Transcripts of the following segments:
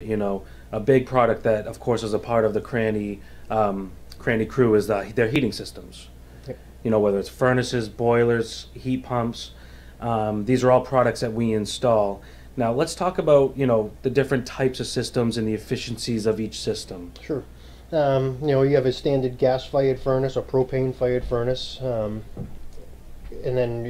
You know, a big product that, of course, is a part of the Cranney crew is their heating systems. Yep. You know, whether it's furnaces, boilers, heat pumps. These are all products that we install. Now, let's talk about, you know, the different types of systems and the efficiencies of each system. Sure. You know, you have a standard gas-fired furnace or propane-fired furnace, and then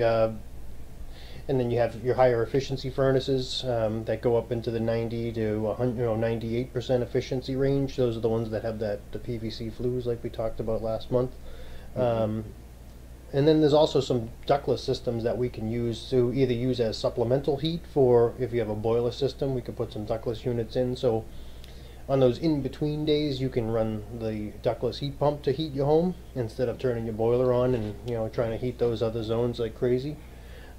you have your higher efficiency furnaces that go up into the 90 to 100, 98% efficiency range. Those are the ones that have the PVC flues, like we talked about last month. And then there's also some ductless systems that we can use to either use as supplemental heat for if you have a boiler system, we could put some ductless units in. So on those in-between days, you can run the ductless heat pump to heat your home instead of turning your boiler on and, you know, trying to heat those other zones like crazy.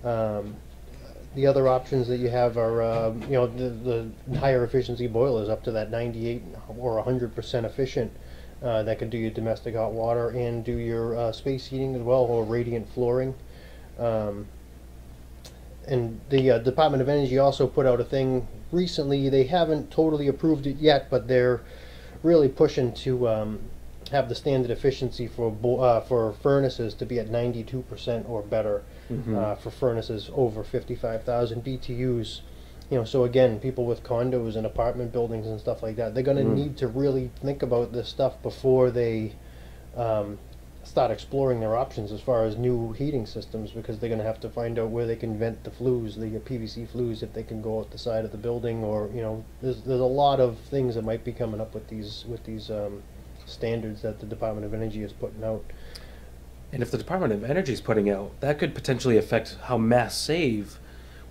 The other options that you have are, you know, the higher efficiency boilers up to that 98 or 100% efficient. That can do your domestic hot water and do your space heating as well, or radiant flooring. And the Department of Energy also put out a thing recently. They haven't totally approved it yet, but they're really pushing to have the standard efficiency for furnaces to be at 92% or better for furnaces over 55,000 BTUs. You know, so again, people with condos and apartment buildings and stuff like that, they're going to need to really think about this stuff before they start exploring their options as far as new heating systems, because they're going to have to find out where they can vent the flues, the PVC flues, if they can go out the side of the building, or, you know, there's a lot of things that might be coming up with these standards that the Department of Energy is putting out. And if the Department of Energy is putting out, that could potentially affect how Mass Save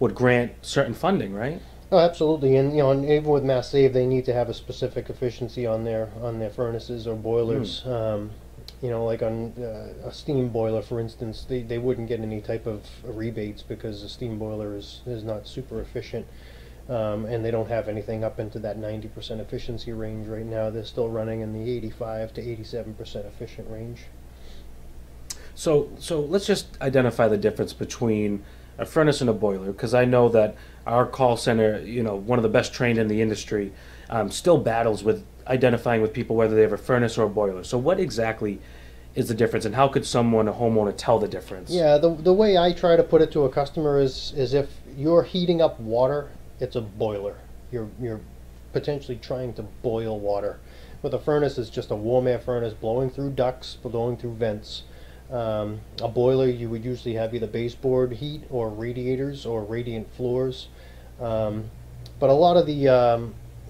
would grant certain funding, right? Oh, absolutely. And, you know, and even with Mass Save, they need to have a specific efficiency on their furnaces or boilers. You know, like on a steam boiler, for instance, they wouldn't get any type of rebates because a steam boiler is not super efficient. And they don't have anything up into that 90% efficiency range right now. They're still running in the 85 to 87% efficient range. So let's just identify the difference between a furnace and a boiler, because I know that our call center, you know, one of the best trained in the industry, still battles with identifying with people whether they have a furnace or a boiler. So what exactly is the difference, and how could someone, a homeowner, tell the difference? Yeah, the way I try to put it to a customer is if you're heating up water, it's a boiler. You're potentially trying to boil water. With a furnace, it's just a warm air furnace blowing through ducts, blowing through vents. A boiler, you would usually have either baseboard heat or radiators or radiant floors. But a lot of the, you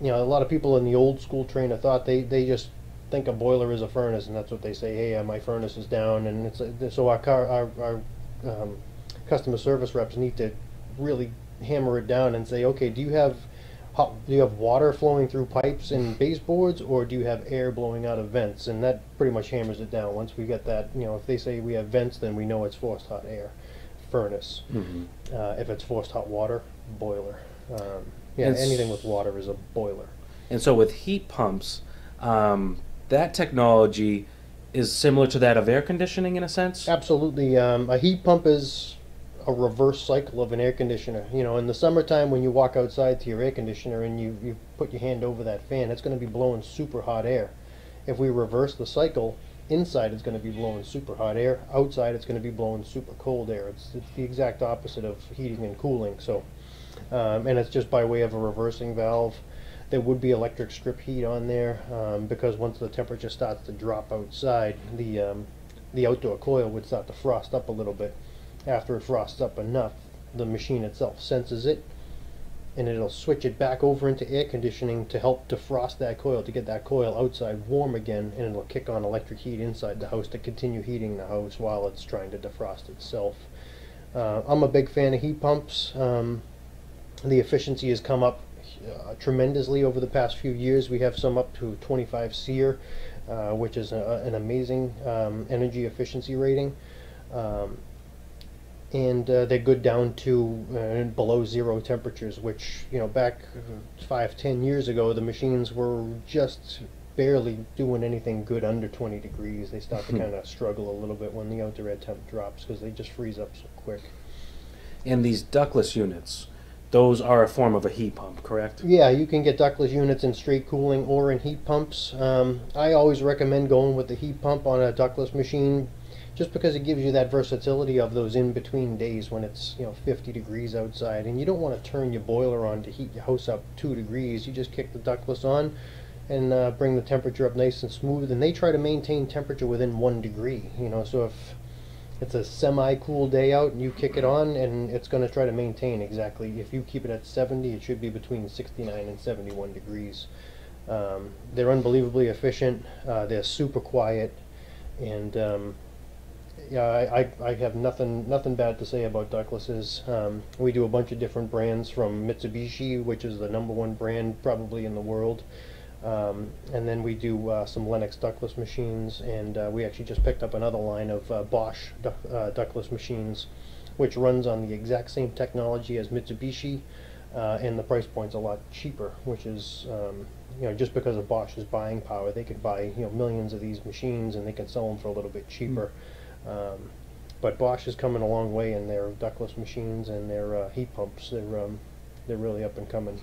know, a lot of people in the old school train of thought, they just think a boiler is a furnace, and that's what they say. Hey, my furnace is down, and it's so our customer service reps need to really hammer it down and say, okay, do you have water flowing through pipes and baseboards, or do you have air blowing out of vents? And that pretty much hammers it down. Once we get that, you know, if they say we have vents, then we know it's forced hot air, furnace. If it's forced hot water, boiler. Yeah, anything with water is a boiler. And so with heat pumps, that technology is similar to that of air conditioning in a sense? Absolutely. A heat pump is a reverse cycle of an air conditioner. You know, in the summertime when you walk outside to your air conditioner and you put your hand over that fan, it's going to be blowing super hot air. If we reverse the cycle, inside it's going to be blowing super hot air, outside it's going to be blowing super cold air. It's the exact opposite of heating and cooling. So, and it's just by way of a reversing valve. There would be electric strip heat on there because once the temperature starts to drop outside, the outdoor coil would start to frost up a little bit. After it frosts up enough, the machine itself senses it, and it'll switch it back over into air conditioning to help defrost that coil, to get that coil outside warm again, and it'll kick on electric heat inside the house to continue heating the house while it's trying to defrost itself. I'm a big fan of heat pumps. The efficiency has come up tremendously over the past few years. We have some up to 25 SEER, which is an amazing energy efficiency rating. And they're good down to below zero temperatures, which, you know, back 5-10 years ago, the machines were just barely doing anything good under 20 degrees. They start to kind of struggle a little bit when the outdoor air temp drops because they just freeze up so quick. And these ductless units, those are a form of a heat pump, correct? Yeah, you can get ductless units in straight cooling or in heat pumps. I always recommend going with the heat pump on a ductless machine, just because it gives you that versatility of those in-between days when it's 50 degrees outside, and you don't want to turn your boiler on to heat your house up 2 degrees. You just kick the ductless on and bring the temperature up nice and smooth. And they try to maintain temperature within 1 degree. So if it's a semi-cool day out and you kick it on, and it's going to try to maintain exactly. If you keep it at 70, it should be between 69 and 71 degrees. They're unbelievably efficient. They're super quiet, and yeah, I have nothing bad to say about ductlesses. We do a bunch of different brands, from Mitsubishi, which is the #1 brand probably in the world. And then we do some Lennox ductless machines, and we actually just picked up another line of Bosch ductless machines, which runs on the exact same technology as Mitsubishi, and the price point's a lot cheaper, which is just because of Bosch's buying power. They could buy millions of these machines, and they can sell them for a little bit cheaper. But Bosch is coming a long way in their ductless machines and their heat pumps. They're really up and coming.